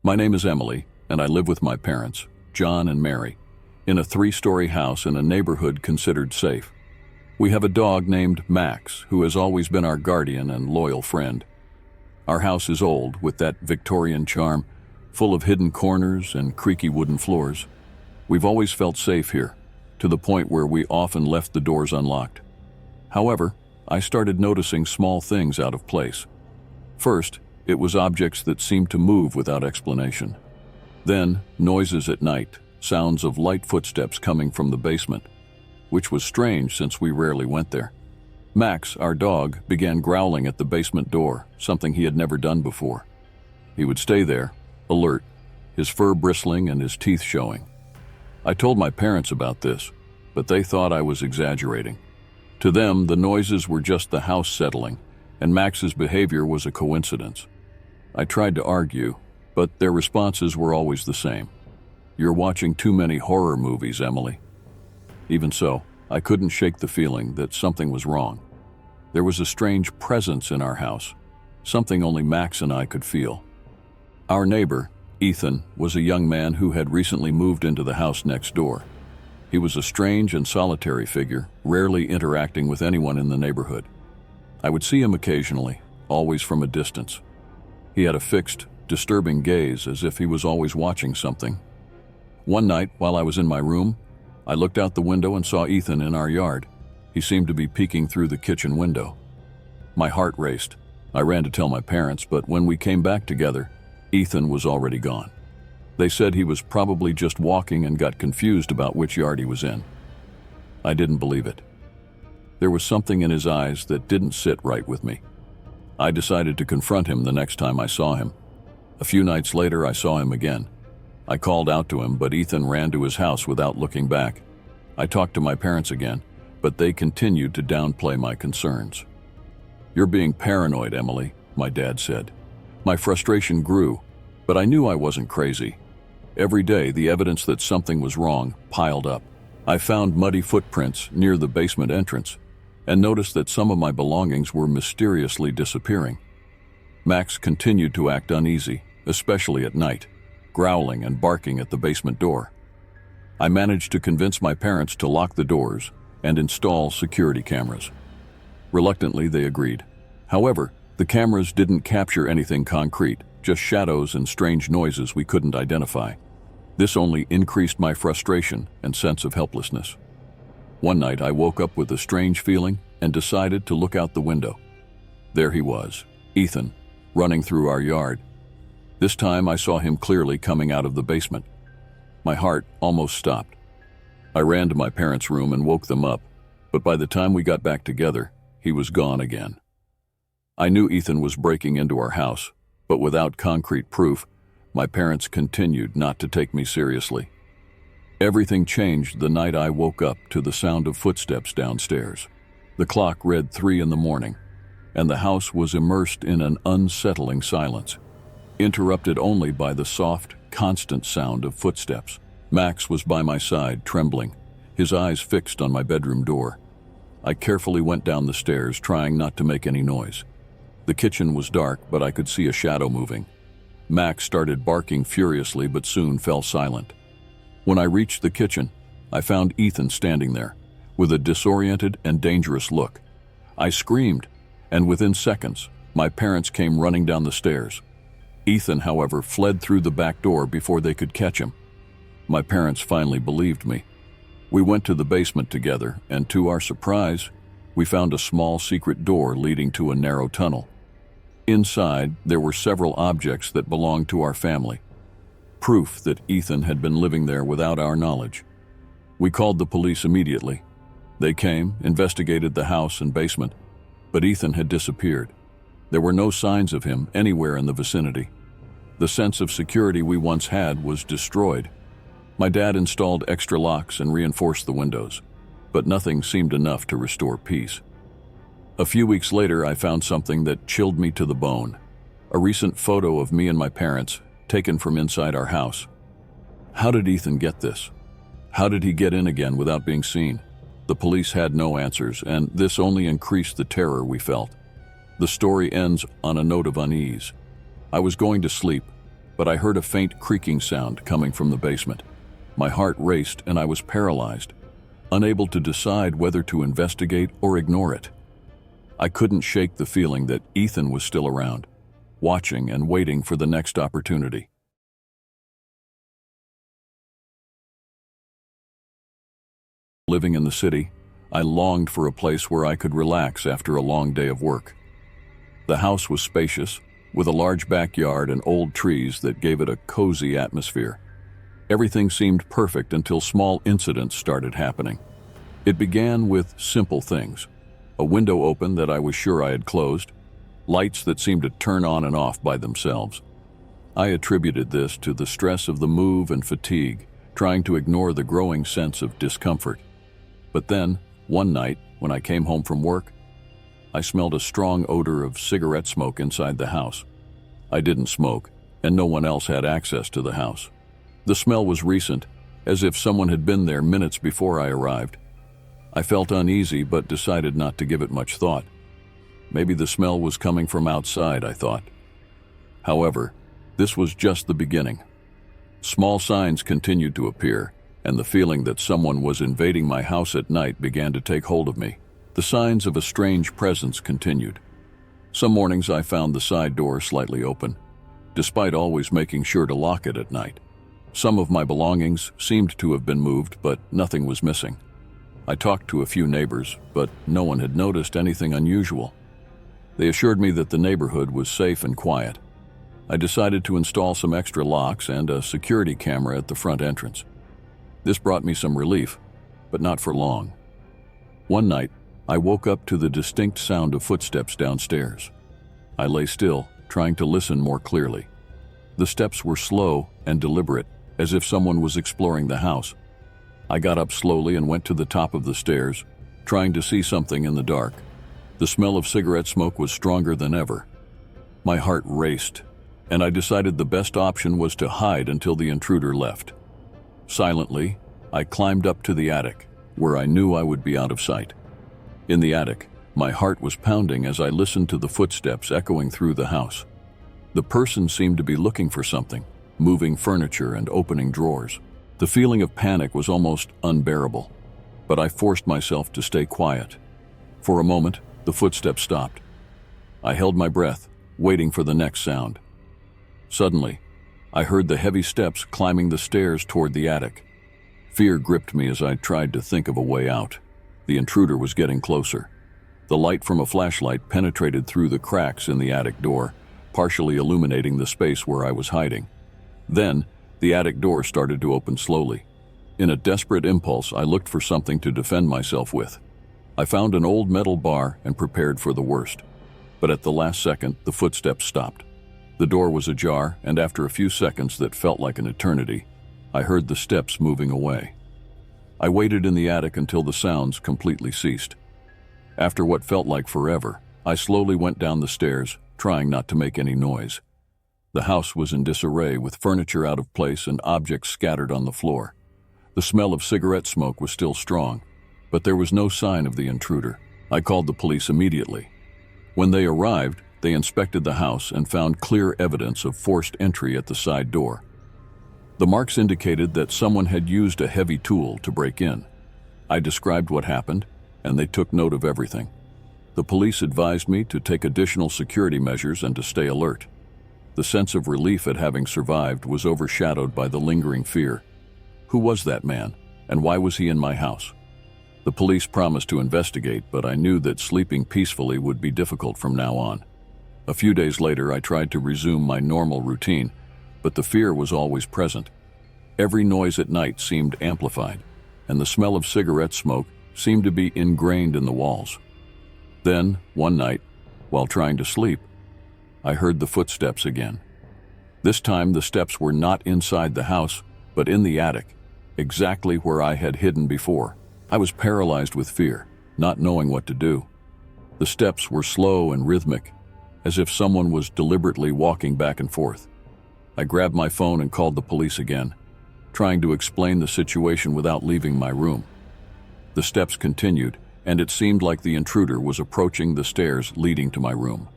My name is Emily, and I live with my parents, John and Mary, in a 3-story house in a neighborhood considered safe. We have a dog named Max, who has always been our guardian and loyal friend. Our house is old, with that Victorian charm, full of hidden corners and creaky wooden floors. We've always felt safe here, to the point where we often left the doors unlocked. However, I started noticing small things out of place. First, it was objects that seemed to move without explanation. Then, noises at night, sounds of light footsteps coming from the basement, which was strange since we rarely went there. Max, our dog, began growling at the basement door, something he had never done before. He would stay there, alert, his fur bristling and his teeth showing. I told my parents about this, but they thought I was exaggerating. To them, the noises were just the house settling, and Max's behavior was a coincidence. I tried to argue, but their responses were always the same. "You're watching too many horror movies, Emily." Even so, I couldn't shake the feeling that something was wrong. There was a strange presence in our house, something only Max and I could feel. Our neighbor, Ethan, was a young man who had recently moved into the house next door. He was a strange and solitary figure, rarely interacting with anyone in the neighborhood. I would see him occasionally, always from a distance. He had a fixed, disturbing gaze, as if he was always watching something. One night, while I was in my room, I looked out the window and saw Ethan in our yard. He seemed to be peeking through the kitchen window. My heart raced. I ran to tell my parents, but when we came back together, Ethan was already gone. They said he was probably just walking and got confused about which yard he was in. I didn't believe it. There was something in his eyes that didn't sit right with me. I decided to confront him the next time I saw him. A few nights later, I saw him again. I called out to him, but Ethan ran to his house without looking back. I talked to my parents again, but they continued to downplay my concerns. "You're being paranoid, Emily," my dad said. My frustration grew, but I knew I wasn't crazy. Every day, the evidence that something was wrong piled up. I found muddy footprints near the basement entrance and noticed that some of my belongings were mysteriously disappearing. Max continued to act uneasy, especially at night, growling and barking at the basement door. I managed to convince my parents to lock the doors and install security cameras. Reluctantly, they agreed. However, the cameras didn't capture anything concrete, just shadows and strange noises we couldn't identify. This only increased my frustration and sense of helplessness. One night, I woke up with a strange feeling and decided to look out the window. There he was, Ethan, running through our yard. This time, I saw him clearly coming out of the basement. My heart almost stopped. I ran to my parents' room and woke them up, but by the time we got back together, he was gone again. I knew Ethan was breaking into our house, but without concrete proof, my parents continued not to take me seriously. Everything changed the night I woke up to the sound of footsteps downstairs. The clock read 3 in the morning, and the house was immersed in an unsettling silence, interrupted only by the soft, constant sound of footsteps. Max was by my side, trembling, his eyes fixed on my bedroom door. I carefully went down the stairs, trying not to make any noise. The kitchen was dark, but I could see a shadow moving. Max started barking furiously, but soon fell silent. When I reached the kitchen, I found Ethan standing there, with a disoriented and dangerous look. I screamed, and within seconds, my parents came running down the stairs. Ethan, however, fled through the back door before they could catch him. My parents finally believed me. We went to the basement together, and to our surprise, we found a small secret door leading to a narrow tunnel. Inside, there were several objects that belonged to our family, proof that Ethan had been living there without our knowledge. We called the police immediately. They came, investigated the house and basement, but Ethan had disappeared. There were no signs of him anywhere in the vicinity. The sense of security we once had was destroyed. My dad installed extra locks and reinforced the windows, but nothing seemed enough to restore peace. A few weeks later, I found something that chilled me to the bone. A recent photo of me and my parents, taken from inside our house. How did Ethan get this? How did he get in again without being seen? The police had no answers, and this only increased the terror we felt. The story ends on a note of unease. I was going to sleep but I heard a faint creaking sound coming from the basement. My heart raced and I was paralyzed, unable to decide whether to investigate or ignore it. I couldn't shake the feeling that Ethan was still around, watching and waiting for the next opportunity. Living in the city, I longed for a place where I could relax after a long day of work. The house was spacious, with a large backyard and old trees that gave it a cozy atmosphere. Everything seemed perfect until small incidents started happening. It began with simple things. A window open that I was sure I had closed, lights that seemed to turn on and off by themselves. I attributed this to the stress of the move and fatigue, trying to ignore the growing sense of discomfort. But then, one night, when I came home from work, I smelled a strong odor of cigarette smoke inside the house. I didn't smoke, and no one else had access to the house. The smell was recent, as if someone had been there minutes before I arrived. I felt uneasy but decided not to give it much thought. Maybe the smell was coming from outside, I thought. However, this was just the beginning. Small signs continued to appear, and the feeling that someone was invading my house at night began to take hold of me. The signs of a strange presence continued. Some mornings I found the side door slightly open, despite always making sure to lock it at night. Some of my belongings seemed to have been moved, but nothing was missing. I talked to a few neighbors, but no one had noticed anything unusual. They assured me that the neighborhood was safe and quiet. I decided to install some extra locks and a security camera at the front entrance. This brought me some relief, but not for long. One night, I woke up to the distinct sound of footsteps downstairs. I lay still, trying to listen more clearly. The steps were slow and deliberate, as if someone was exploring the house. I got up slowly and went to the top of the stairs, trying to see something in the dark. The smell of cigarette smoke was stronger than ever. My heart raced, and I decided the best option was to hide until the intruder left. Silently, I climbed up to the attic, where I knew I would be out of sight. In the attic, my heart was pounding as I listened to the footsteps echoing through the house. The person seemed to be looking for something, moving furniture and opening drawers. The feeling of panic was almost unbearable, but I forced myself to stay quiet. For a moment, the footsteps stopped. I held my breath, waiting for the next sound. Suddenly, I heard the heavy steps climbing the stairs toward the attic. Fear gripped me as I tried to think of a way out. The intruder was getting closer. The light from a flashlight penetrated through the cracks in the attic door, partially illuminating the space where I was hiding. Then, the attic door started to open slowly. In a desperate impulse, I looked for something to defend myself with. I found an old metal bar and prepared for the worst. But at the last second, the footsteps stopped. The door was ajar, and after a few seconds that felt like an eternity, I heard the steps moving away. I waited in the attic until the sounds completely ceased. After what felt like forever, I slowly went down the stairs, trying not to make any noise. The house was in disarray, with furniture out of place and objects scattered on the floor. The smell of cigarette smoke was still strong, but there was no sign of the intruder. I called the police immediately. When they arrived, they inspected the house and found clear evidence of forced entry at the side door. The marks indicated that someone had used a heavy tool to break in. I described what happened, and they took note of everything. The police advised me to take additional security measures and to stay alert. The sense of relief at having survived was overshadowed by the lingering fear. Who was that man, and why was he in my house? The police promised to investigate, but I knew that sleeping peacefully would be difficult from now on. A few days later, I tried to resume my normal routine, but the fear was always present. Every noise at night seemed amplified, and the smell of cigarette smoke seemed to be ingrained in the walls. Then, one night, while trying to sleep, I heard the footsteps again. This time, the steps were not inside the house, but in the attic, exactly where I had hidden before. I was paralyzed with fear, not knowing what to do. The steps were slow and rhythmic, as if someone was deliberately walking back and forth. I grabbed my phone and called the police again, trying to explain the situation without leaving my room. The steps continued, and it seemed like the intruder was approaching the stairs leading to my room.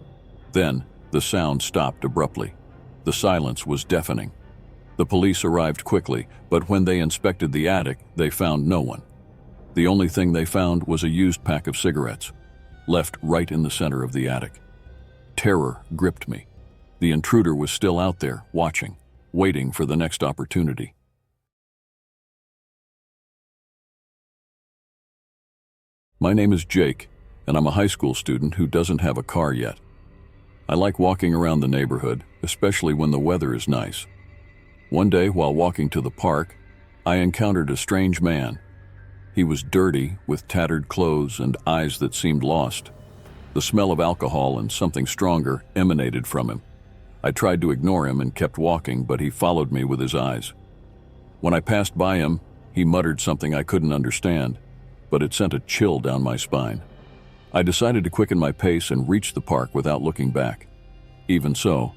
Then, the sound stopped abruptly. The silence was deafening. The police arrived quickly, but when they inspected the attic, they found no one. The only thing they found was a used pack of cigarettes, left right in the center of the attic. Terror gripped me. The intruder was still out there, watching, waiting for the next opportunity. My name is Jake, and I'm a high school student who doesn't have a car yet. I like walking around the neighborhood, especially when the weather is nice. One day, while walking to the park, I encountered a strange man. He was dirty, with tattered clothes and eyes that seemed lost. The smell of alcohol and something stronger emanated from him. I tried to ignore him and kept walking, but he followed me with his eyes. When I passed by him, he muttered something I couldn't understand, but it sent a chill down my spine. I decided to quicken my pace and reach the park without looking back. Even so,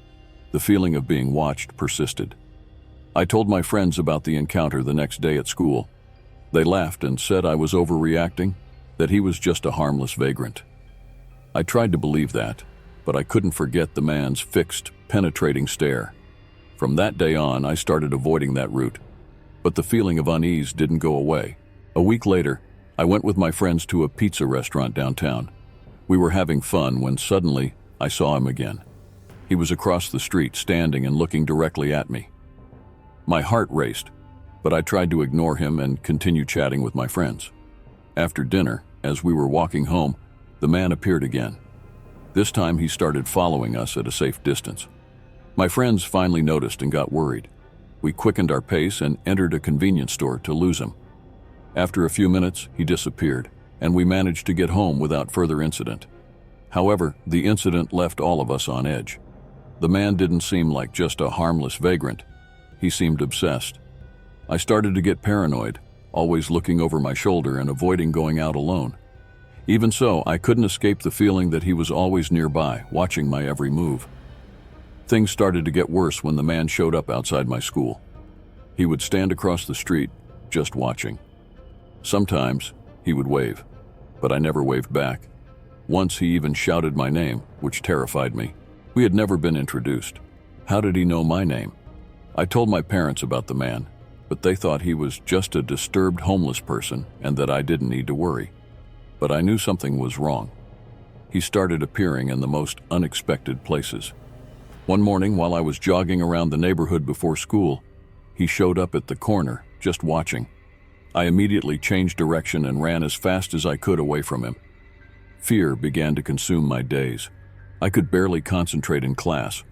the feeling of being watched persisted. I told my friends about the encounter the next day at school. They laughed and said I was overreacting, that he was just a harmless vagrant. I tried to believe that, but I couldn't forget the man's fixed, penetrating stare. From that day on, I started avoiding that route. But the feeling of unease didn't go away. A week later, I went with my friends to a pizza restaurant downtown. We were having fun when suddenly I saw him again. He was across the street, standing and looking directly at me. My heart raced, but I tried to ignore him and continue chatting with my friends. After dinner, as we were walking home, the man appeared again. This time he started following us at a safe distance. My friends finally noticed and got worried. We quickened our pace and entered a convenience store to lose him. After a few minutes, he disappeared, and we managed to get home without further incident. However, the incident left all of us on edge. The man didn't seem like just a harmless vagrant. He seemed obsessed. I started to get paranoid, always looking over my shoulder and avoiding going out alone. Even so, I couldn't escape the feeling that he was always nearby, watching my every move. Things started to get worse when the man showed up outside my school. He would stand across the street, just watching. Sometimes he would wave, but I never waved back. Once he even shouted my name, which terrified me. We had never been introduced. How did he know my name? I told my parents about the man, but they thought he was just a disturbed homeless person and that I didn't need to worry. But I knew something was wrong. He started appearing in the most unexpected places. One morning, while I was jogging around the neighborhood before school, he showed up at the corner, just watching. I immediately changed direction and ran as fast as I could away from him. Fear began to consume my days. I could barely concentrate in class,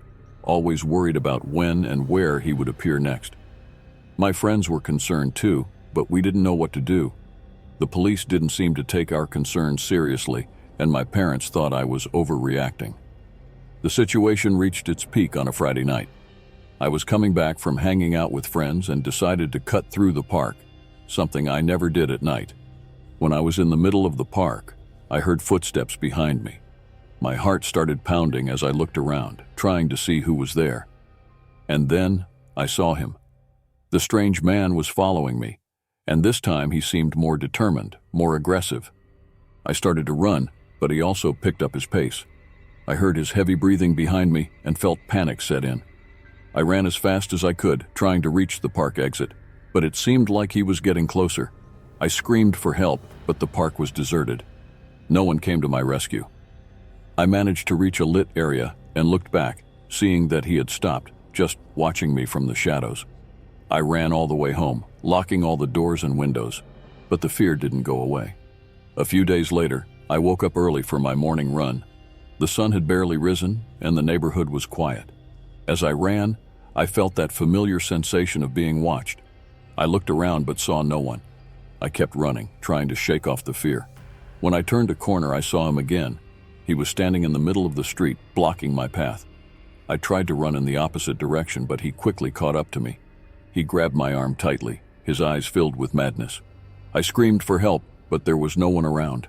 always worried about when and where he would appear next. My friends were concerned too, but we didn't know what to do. The police didn't seem to take our concerns seriously, and my parents thought I was overreacting. The situation reached its peak on a Friday night. I was coming back from hanging out with friends and decided to cut through the park, something I never did at night. When I was in the middle of the park, I heard footsteps behind me. My heart started pounding as I looked around, trying to see who was there. And then I saw him. The strange man was following me, and this time he seemed more determined, more aggressive. I started to run, but he also picked up his pace. I heard his heavy breathing behind me and felt panic set in. I ran as fast as I could, trying to reach the park exit, but it seemed like he was getting closer. I screamed for help, but the park was deserted. No one came to my rescue. I managed to reach a lit area and looked back, seeing that he had stopped, just watching me from the shadows. I ran all the way home, locking all the doors and windows, but the fear didn't go away. A few days later, I woke up early for my morning run. The sun had barely risen, and the neighborhood was quiet. As I ran, I felt that familiar sensation of being watched. I looked around but saw no one. I kept running, trying to shake off the fear. When I turned a corner, I saw him again. He was standing in the middle of the street, blocking my path. I tried to run in the opposite direction, but he quickly caught up to me. He grabbed my arm tightly, his eyes filled with madness. I screamed for help, but there was no one around.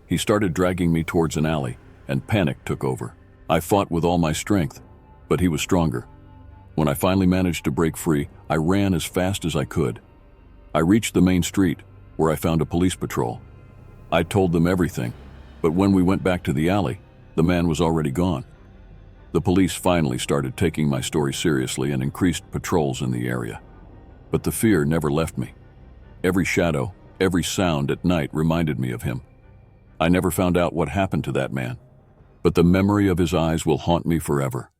He started dragging me towards an alley, and panic took over. I fought with all my strength, but he was stronger. When I finally managed to break free, I ran as fast as I could. I reached the main street, where I found a police patrol. I told them everything, but when we went back to the alley, the man was already gone. The police finally started taking my story seriously and increased patrols in the area. But the fear never left me. Every shadow, every sound at night reminded me of him. I never found out what happened to that man, but the memory of his eyes will haunt me forever.